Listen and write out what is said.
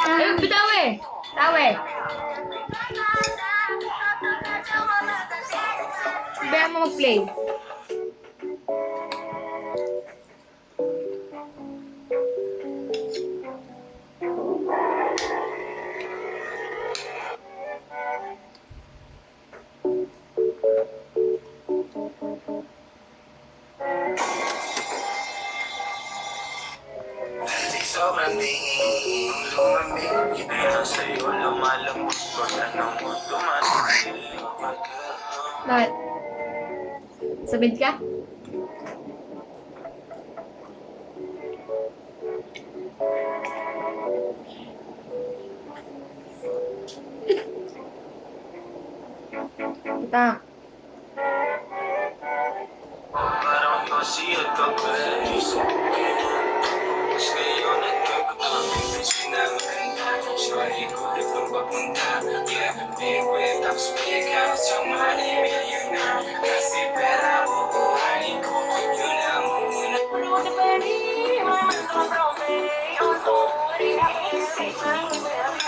Ayun, bitawe. Tawe. Sabihan mo mag-play. Sobrang tingin, lumamig, hindi lang sa'yo lumalambot. Pag tanong mo, tumatil. Bakit? Sabid ka? Kita. Parang kasi at kapay, isip ko mas ngayon nagkakapang sinamay. Sorry ko rin kung papunta. Yeah, big way, tapos big house, yung mali-million na. Kasi pera bubuhanin ko, yun lang muna. Pero di ba ni, maman ko, bro, may on, oh, rin,